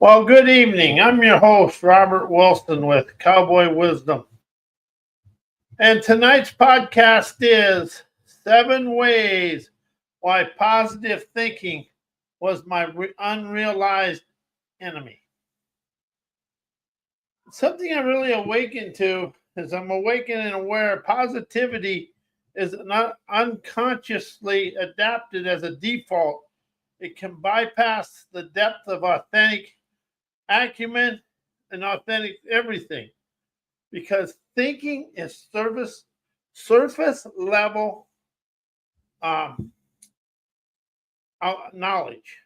Well, good evening. I'm your host, Robert Wilson with Cowboy Wisdom. And tonight's podcast is 7 Ways Why Positive Thinking Was My Unrealized Enemy. Something I really awakened to is I'm awakened and aware positivity is not unconsciously adapted as a default. It can bypass the depth of authentic acumen and authentic everything because thinking is surface level um, knowledge.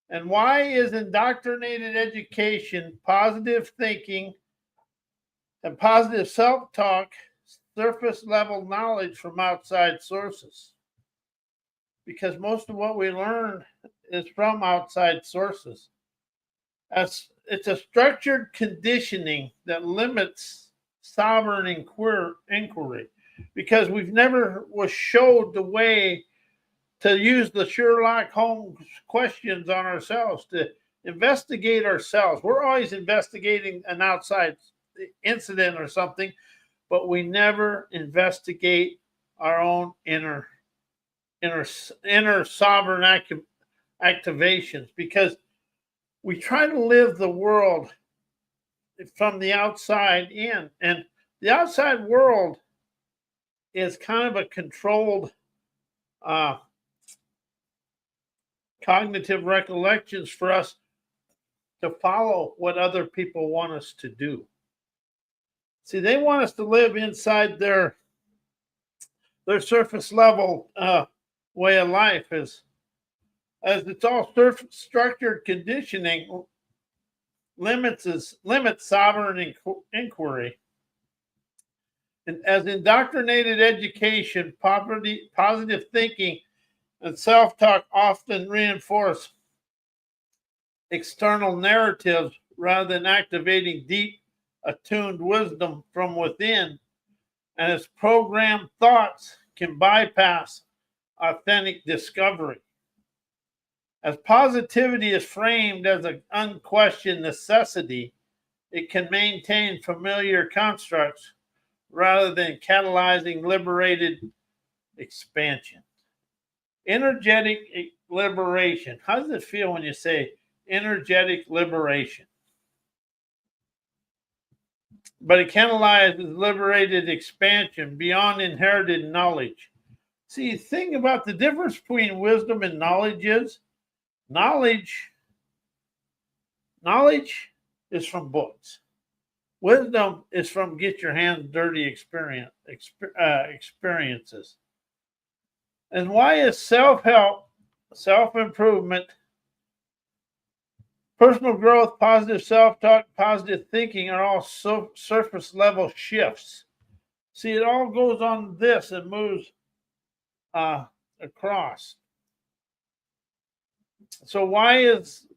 And why is indoctrinated education, positive thinking, and positive self talk surface level knowledge from outside sources? Because most of what we learn is from outside sources. As it's a structured conditioning that limits sovereign inquiry because we've never was showed the way to use the Sherlock Holmes questions on ourselves to investigate ourselves. We're always investigating an outside incident or something, but we never investigate our own inner sovereign activations because we try to live the world from the outside in. And the outside world is kind of a controlled uh, cognitive recollections for us to follow what other people want us to do. See, they want us to live inside their surface level way of life as it's all structured conditioning limits sovereign inquiry. And as indoctrinated education, positive thinking, and self-talk often reinforce external narratives rather than activating deep, attuned wisdom from within, and as programmed thoughts can bypass authentic discovery. As positivity is framed as an unquestioned necessity, it can maintain familiar constructs rather than catalyzing liberated expansion. Energetic liberation. How does it feel when you say energetic liberation? But it catalyzes liberated expansion beyond inherited knowledge. See, the thing about the difference between wisdom and knowledge is knowledge is from books. Wisdom is from get your hands dirty experiences. And why is self-help, self-improvement, personal growth, positive self-talk, positive thinking are all surface level shifts? See, it all goes on this and moves across. So why is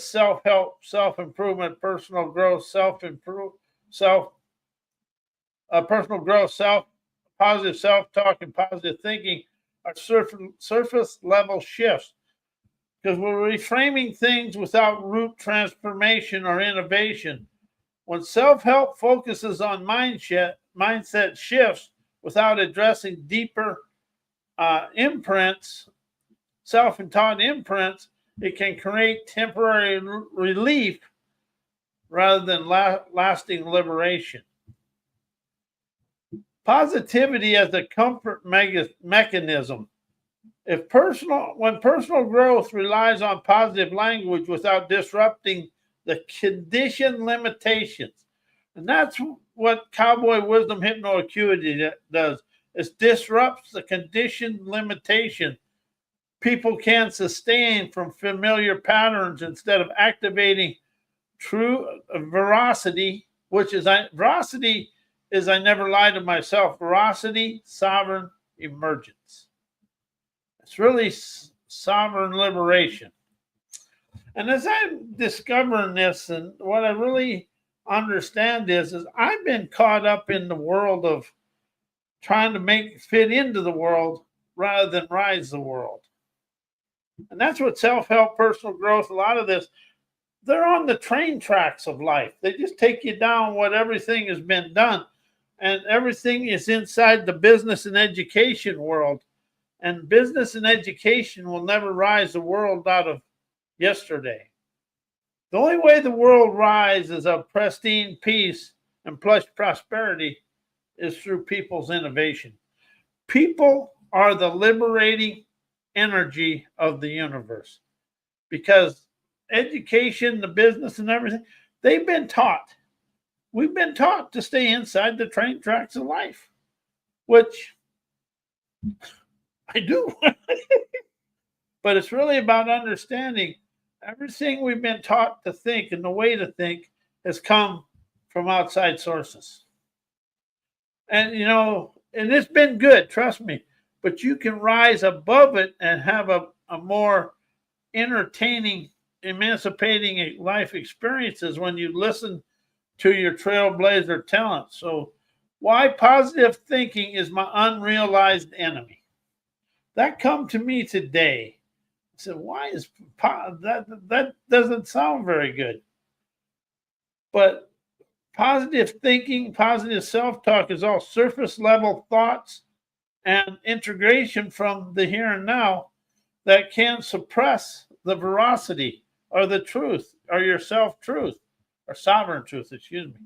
self-help, self-improvement, personal growth, personal growth, positive self-talk, and positive thinking are surface level shifts? Because we're reframing things without root transformation or innovation. When self-help focuses on mindset shifts without addressing deeper imprints, self-taught imprints, it can create temporary relief rather than lasting liberation. Positivity as a comfort mechanism. When personal growth relies on positive language without disrupting the conditioned limitations, and that's what Cowboy Wisdom Hypnoacuity does. It disrupts the conditioned limitation people can sustain from familiar patterns instead of activating true veracity, veracity is I never lie to myself. Veracity, sovereign emergence. It's really sovereign liberation. And as I'm discovering this, and what I really understand is I've been caught up in the world of trying to fit into the world rather than rise the world. And that's what self-help, personal growth, a lot of this, they're on the train tracks of life. They just take you down what everything has been done. And everything is inside the business and education world. And business and education will never rise the world out of yesterday. The only way the world rises of pristine peace and plush prosperity is through people's innovation. People are the liberating energy of the universe because education, the business, and everything, they've been taught. We've been taught to stay inside the train tracks of life, which I do. But it's really about understanding everything we've been taught to think and the way to think has come from outside sources. And, and it's been good, trust me. But you can rise above it and have a more entertaining, emancipating life experiences when you listen to your trailblazer talent. So why positive thinking is my unrealized enemy. That come to me today. I said, why is that doesn't sound very good. But positive thinking, positive self-talk is all surface level thoughts and integration from the here and now that can suppress the veracity or the truth or your self-truth or sovereign truth, excuse me.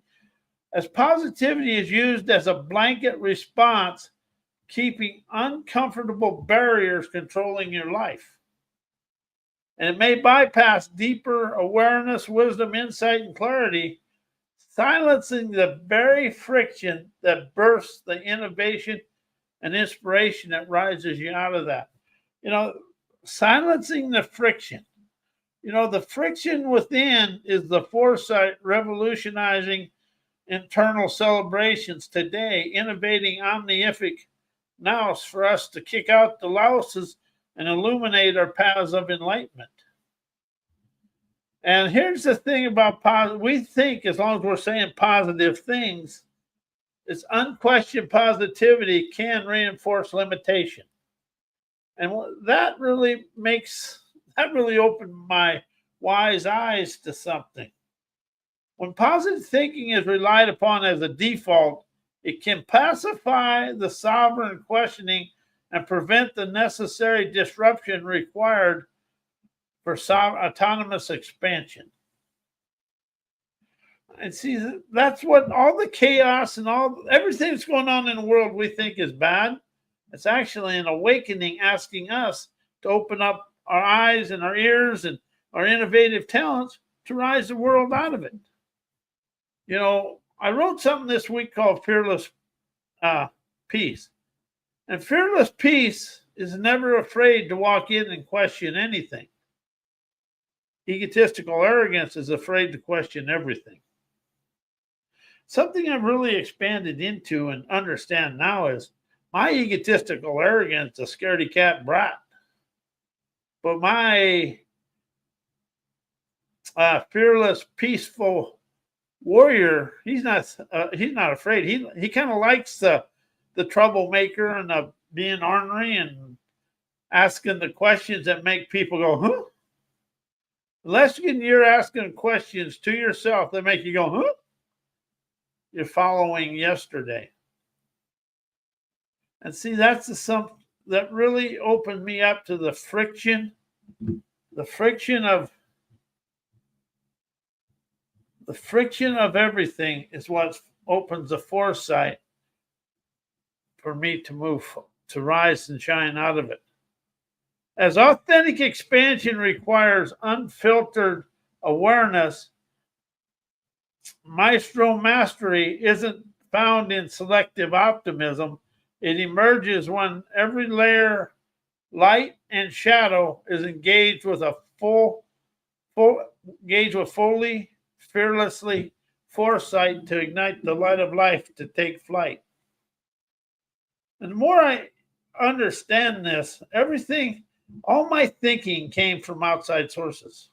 As positivity is used as a blanket response, keeping uncomfortable barriers controlling your life. And it may bypass deeper awareness, wisdom, insight, and clarity, silencing the very friction that bursts the innovation and inspiration that rises you out of that. Silencing the friction. The friction within is the foresight revolutionizing internal celebrations today, innovating omnific nows for us to kick out the louses and illuminate our paths of enlightenment. And here's the thing about positive. We think as long as we're saying positive things, it's unquestioned positivity can reinforce limitation. And that really opened my wise eyes to something. When positive thinking is relied upon as a default, it can pacify the sovereign questioning and prevent the necessary disruption required for autonomous expansion. And see, that's what all the chaos and everything that's going on in the world we think is bad. It's actually an awakening asking us to open up our eyes and our ears and our innovative talents to rise the world out of it. I wrote something this week called Fearless Peace. And fearless peace is never afraid to walk in and question anything. Egotistical arrogance is afraid to question everything. Something I've really expanded into and understand now is my egotistical arrogance is a scaredy cat brat. But my fearless, peaceful warrior, he's not afraid. He kind of likes the troublemaker and being ornery and asking the questions that make people go, huh? Unless you're asking questions to yourself that make you go, huh? You're following yesterday. And see, that's something that really opened me up to the friction of everything is what opens the foresight for me to rise and shine out of it. As authentic expansion requires unfiltered awareness, maestro mastery isn't found in selective optimism. It emerges when every layer, light and shadow, is engaged with fully, fearlessly foresight to ignite the light of life to take flight. And the more I understand this, all my thinking came from outside sources.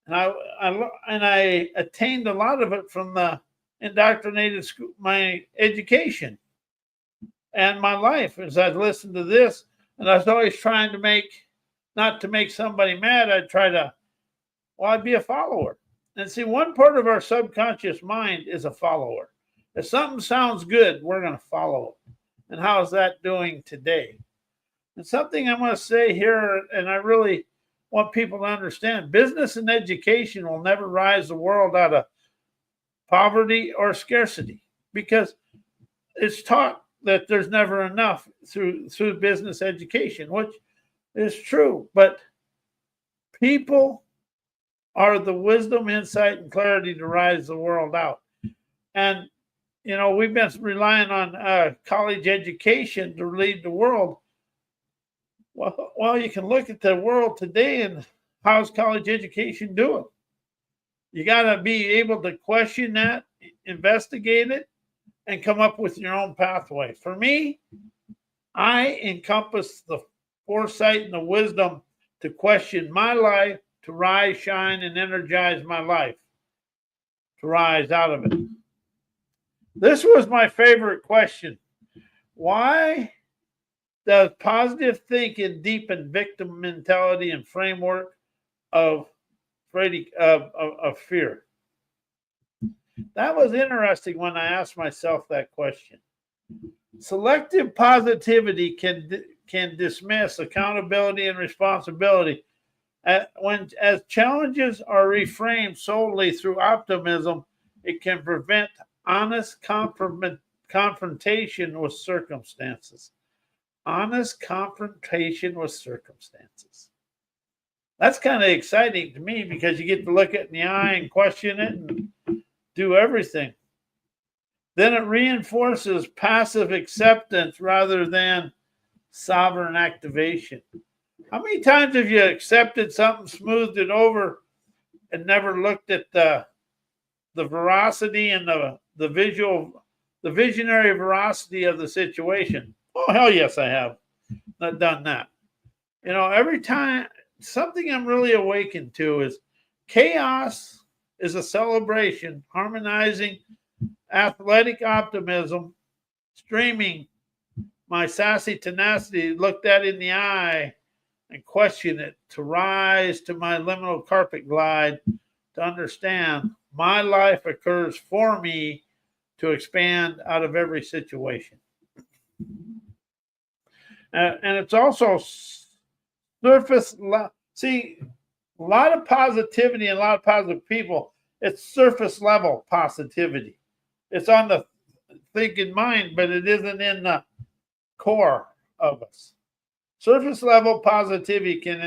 And I attained a lot of it from the indoctrinated school, my education and my life as I listened to this. And I was always trying to make not to make somebody mad, I'd be a follower. And see, one part of our subconscious mind is a follower. If something sounds good, we're going to follow it. And how is that doing today? And something I'm going to say here, and I really want people to understand, business and education will never rise the world out of poverty or scarcity, because it's taught that there's never enough through business education, which is true. But people are the wisdom, insight, and clarity to rise the world out. And, we've been relying on college education to lead the world. Well, you can look at the world today and how's college education doing? You got to be able to question that, investigate it, and come up with your own pathway. For me, I encompass the foresight and the wisdom to question my life, to rise, shine, and energize my life, to rise out of it. This was my favorite question. Why does positive thinking deepen victim mentality and framework of fear? That was interesting when I asked myself that question. Selective positivity can dismiss accountability and responsibility. As challenges are reframed solely through optimism, it can prevent honest confrontation with circumstances. Honest confrontation with circumstances. That's kind of exciting to me, because you get to look it in the eye and question it and do everything. Then it reinforces passive acceptance rather than sovereign activation. How many times have you accepted something, smoothed it over, and never looked at the veracity and the visionary veracity of the situation? Oh, hell yes, I have not done that. Every time, something I'm really awakened to is chaos is a celebration, harmonizing athletic optimism, streaming my sassy tenacity, look that in the eye and question it, to rise to my liminal carpet glide, to understand my life occurs for me to expand out of every situation. And it's also surface. See, a lot of positivity and a lot of positive people, it's surface level positivity. It's on the thinking mind, but it isn't in the core of us. Surface level positivity can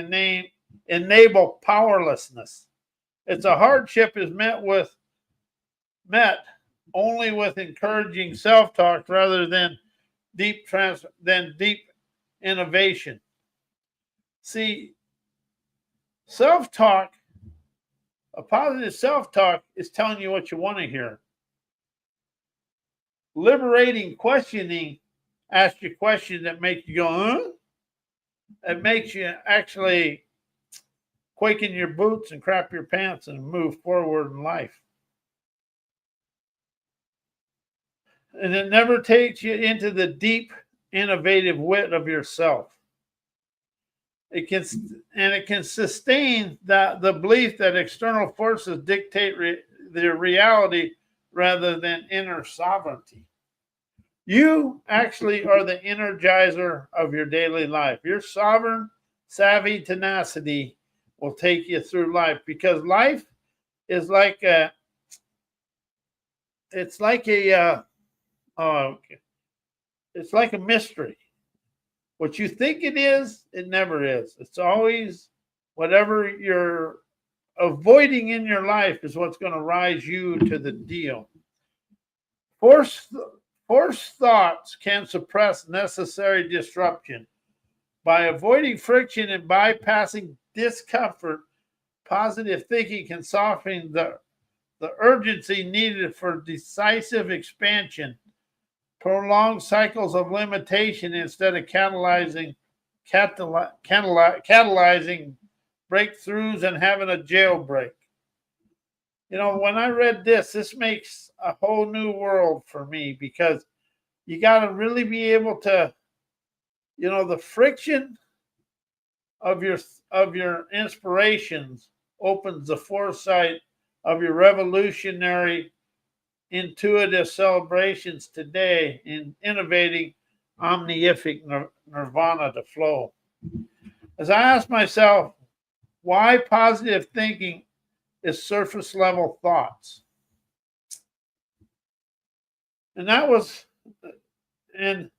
enable powerlessness. It's a hardship is met only with encouraging self-talk rather than deep innovation. See, self-talk, a positive self-talk, is telling you what you want to hear. Liberating questioning asks you questions that make you go, huh? It makes you actually quake in your boots and crap your pants and move forward in life. And it never takes you into the deep, innovative wit of yourself. It can sustain the belief that external forces dictate their reality rather than inner sovereignty. You actually are the energizer of your daily life. Your sovereign, savvy tenacity will take you through life, because life is like a mystery. What you think it is, it never is. It's always whatever you're avoiding in your life is what's going to rise you to the deal. Forced thoughts can suppress necessary disruption. By avoiding friction and bypassing discomfort, positive thinking can soften the urgency needed for decisive expansion, prolong cycles of limitation instead of catalyzing breakthroughs and having a jailbreak. When I read this makes a whole new world for me, because you got to really be able to, the friction of your inspirations opens the foresight of your revolutionary intuitive celebrations today in innovating omniific nirvana to flow. As I ask myself, why positive thinking is surface level thoughts? And that was, and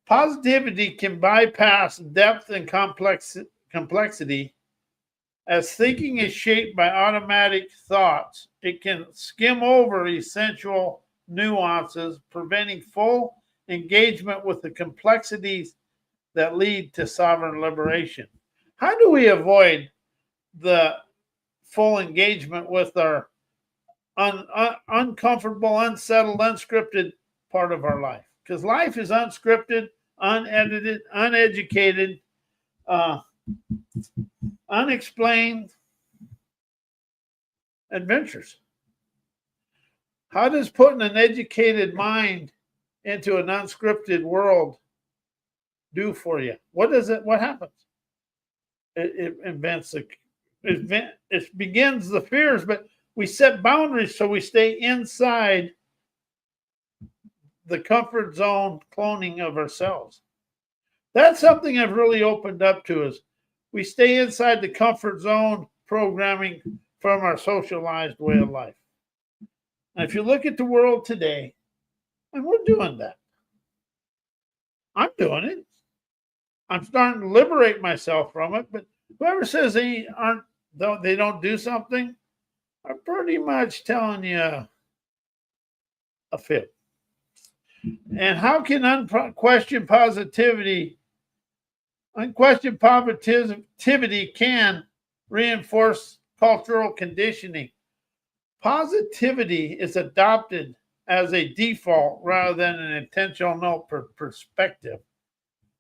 positivity can bypass depth and complexity. As thinking is shaped by automatic thoughts, it can skim over essential nuances, preventing full engagement with the complexities that lead to sovereign liberation. How do we avoid the full engagement with our uncomfortable, unsettled, unscripted part of our life? Because life is unscripted, unedited, uneducated, unexplained adventures. How does putting an educated mind into an unscripted world do for you? What does it? What happens? It invents it begins the fears, but we set boundaries so we stay inside the comfort zone cloning of ourselves. That's something I've really opened up to is we stay inside the comfort zone programming from our socialized way of life. And if you look at the world today, and we're doing that. I'm doing it. I'm starting to liberate myself from it, but whoever says they don't do something, I'm pretty much telling you a fib. And how can unquestioned positivity can reinforce cultural conditioning? Positivity is adopted as a default rather than an intentional perspective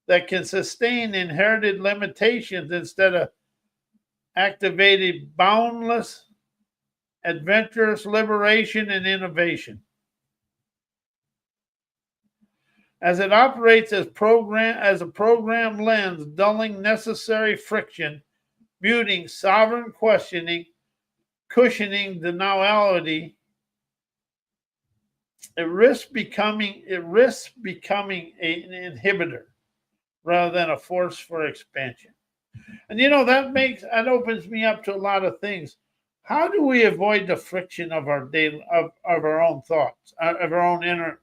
that can sustain inherited limitations instead of activated boundless, adventurous liberation and innovation. As it operates as a program lens, dulling necessary friction, muting sovereign questioning, cushioning deniality, it risks becoming an inhibitor rather than a force for expansion. And that opens me up to a lot of things. How do we avoid the friction of our daily of our own thoughts, of our own inner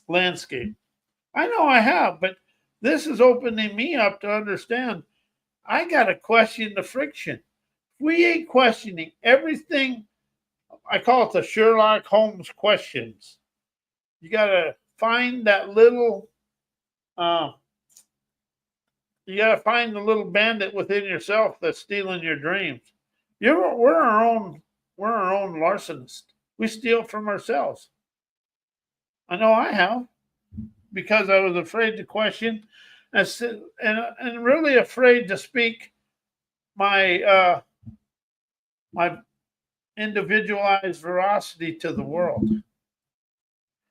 landscape? I know I have, but this is opening me up to understand I got to question the friction. If we ain't questioning everything, I call it the Sherlock Holmes questions. You got to find that little, you got to find the little bandit within yourself that's stealing your dreams. We're our own larcenist. We steal from ourselves. I know I have, because I was afraid to question and really afraid to speak my my individualized veracity to the world.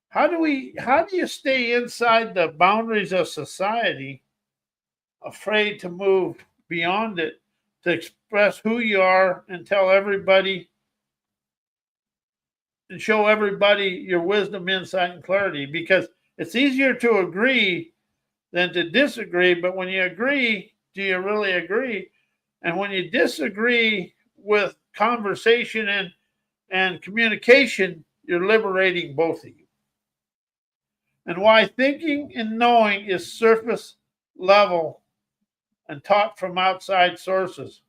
How do you stay inside the boundaries of society, afraid to move beyond it, to express who you are and tell everybody and show everybody your wisdom, insight, and clarity? Because it's easier to agree than to disagree. But when you agree, do you really agree? And when you disagree with conversation and communication, you're liberating both of you. And why thinking and knowing is surface level and taught from outside sources.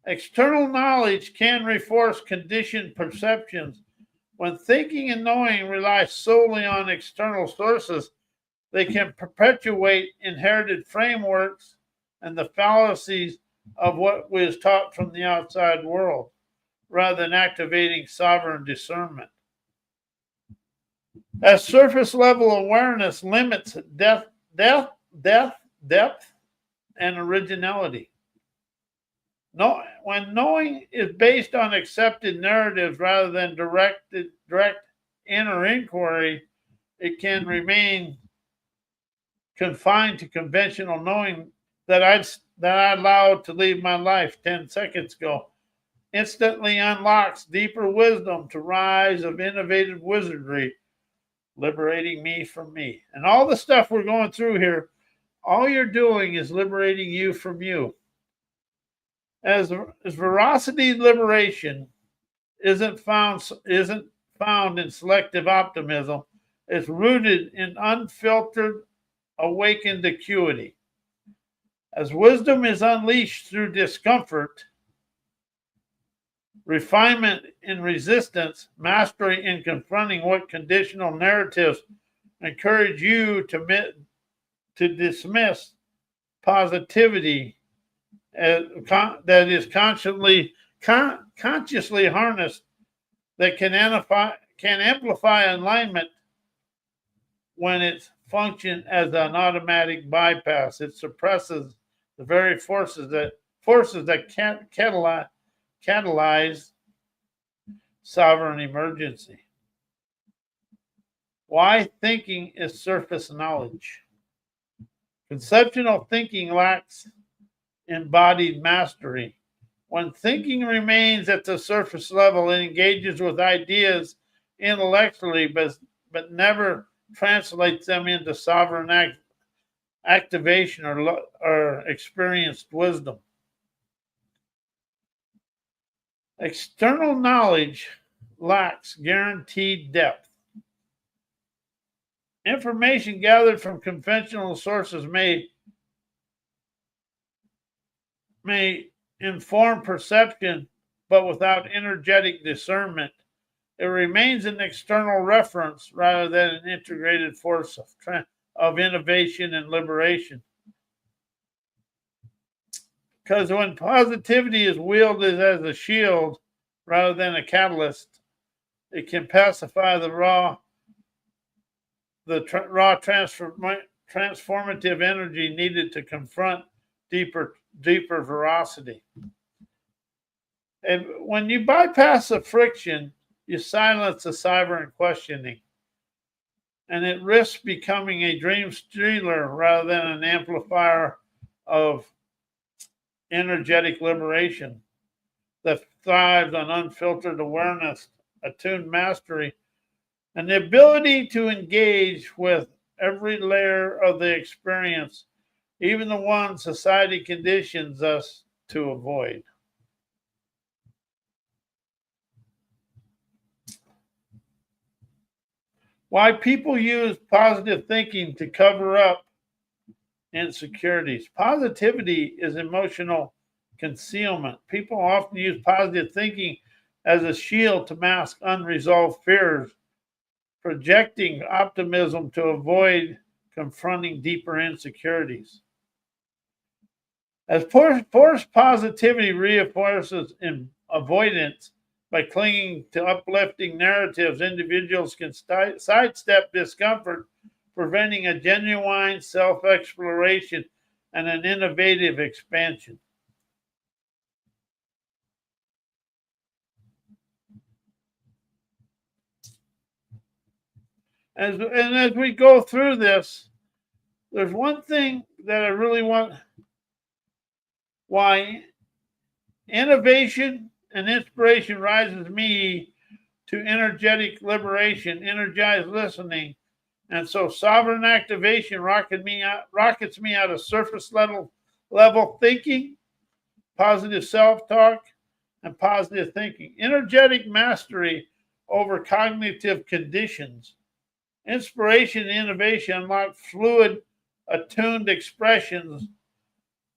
External knowledge can reinforce conditioned perceptions. When thinking and knowing rely solely on external sources, they can perpetuate inherited frameworks and the fallacies of what was taught from the outside world, rather than activating sovereign discernment. As surface level awareness limits depth, and originality. When knowing is based on accepted narratives rather than direct inner inquiry, it can remain confined to conventional knowing that I allowed to leave my life 10 seconds ago instantly unlocks deeper wisdom to rise of innovative wizardry, liberating me from me. And all the stuff we're going through here, all you're doing is liberating you from you. As veracity liberation isn't found in selective optimism, it's rooted in unfiltered awakened acuity. As wisdom is unleashed through discomfort, refinement in resistance, mastery in confronting what conditional narratives encourage you to dismiss positivity that is consciously harnessed, that can amplify alignment when it functions as an automatic bypass. It suppresses the very forces that catalyze sovereign emergency. Why thinking is surface knowledge. Conceptual thinking lacks embodied mastery. When thinking remains at the surface level, it engages with ideas intellectually, but never translates them into sovereign activation or experienced wisdom. External knowledge lacks guaranteed depth. Information gathered from conventional sources may inform perception, but without energetic discernment, it remains an external reference rather than an integrated force of innovation and liberation. Because when positivity is wielded as a shield rather than a catalyst, it can pacify the raw transformative energy needed to confront deeper veracity. And when you bypass the friction, you silence the sovereign questioning, and it risks becoming a dream stealer rather than an amplifier of energetic liberation that thrives on unfiltered awareness, attuned mastery, and the ability to engage with every layer of the experience, even the one society conditions us to avoid. Why people use positive thinking to cover up insecurities. Positivity is emotional concealment. People often use positive thinking as a shield to mask unresolved fears, projecting optimism to avoid confronting deeper insecurities. As forced positivity reinforces avoidance by clinging to uplifting narratives, individuals can sidestep discomfort, preventing a genuine self-exploration and an innovative expansion. As we go through this, there's one thing that I really want. Why innovation and inspiration rises me to energetic liberation, energized listening, and so sovereign activation rockets me out of surface level thinking, positive self-talk, and positive thinking. Energetic mastery over cognitive conditions. Inspiration and innovation unlock fluid, attuned expressions,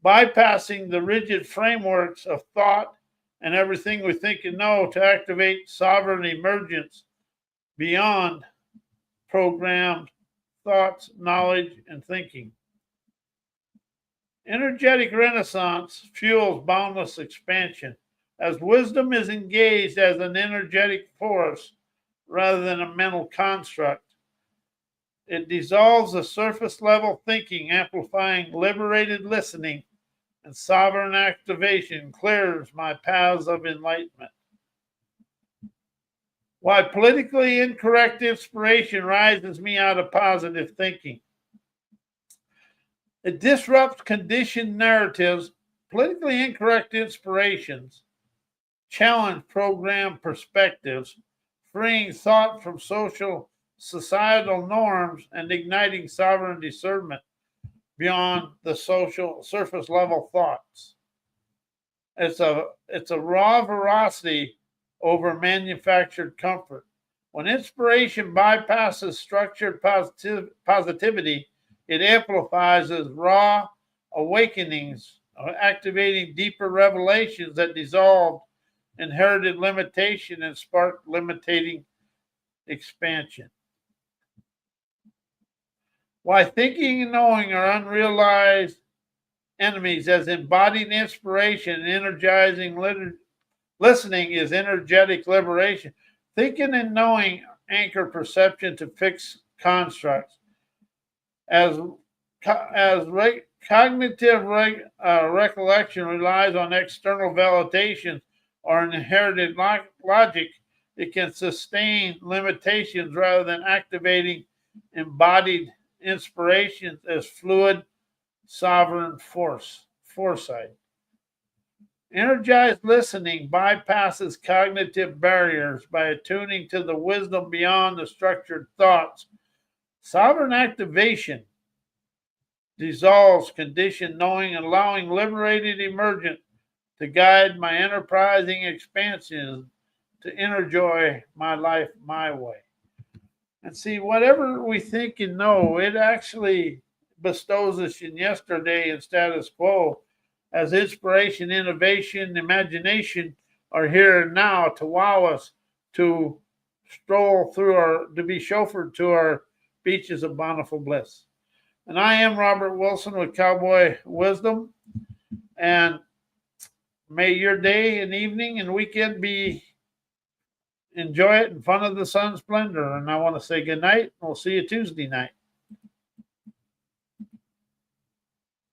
bypassing the rigid frameworks of thought and everything we think and know to activate sovereign emergence beyond programmed thoughts, knowledge, and thinking. Energetic renaissance fuels boundless expansion as wisdom is engaged as an energetic force rather than a mental construct. It dissolves the surface level thinking, amplifying liberated listening, and sovereign activation clears my paths of enlightenment. Why politically incorrect inspiration rises me out of positive thinking. It disrupts conditioned narratives, politically incorrect inspirations, challenge program perspectives, freeing thought from societal norms, and igniting sovereign discernment beyond the social surface level thoughts. It's a raw veracity over manufactured comfort. When inspiration bypasses structured positivity, it amplifies as raw awakenings, activating deeper revelations that dissolve inherited limitation and spark limiting expansion. Why thinking and knowing are unrealized enemies, as embodied inspiration and energizing listening is energetic liberation. Thinking and knowing anchor perception to fixed constructs. As cognitive recollection relies on external validation or inherited logic, it can sustain limitations rather than activating embodied inspirations as fluid, sovereign foresight. Energized listening bypasses cognitive barriers by attuning to the wisdom beyond the structured thoughts. Sovereign activation dissolves conditioned knowing, allowing liberated emergence to guide my enterprising expansion to enjoy my life my way. And see, whatever we think and know, it actually bestows us in yesterday and status quo, as inspiration, innovation, imagination are here and now to wow us, to stroll through to be chauffeured to our beaches of bountiful bliss. And I am Robert Wilson with Cowboy Wisdom. And may your day and evening and weekend be enjoy it in front of the sun splendor. And I want to say good night. We'll see you Tuesday night.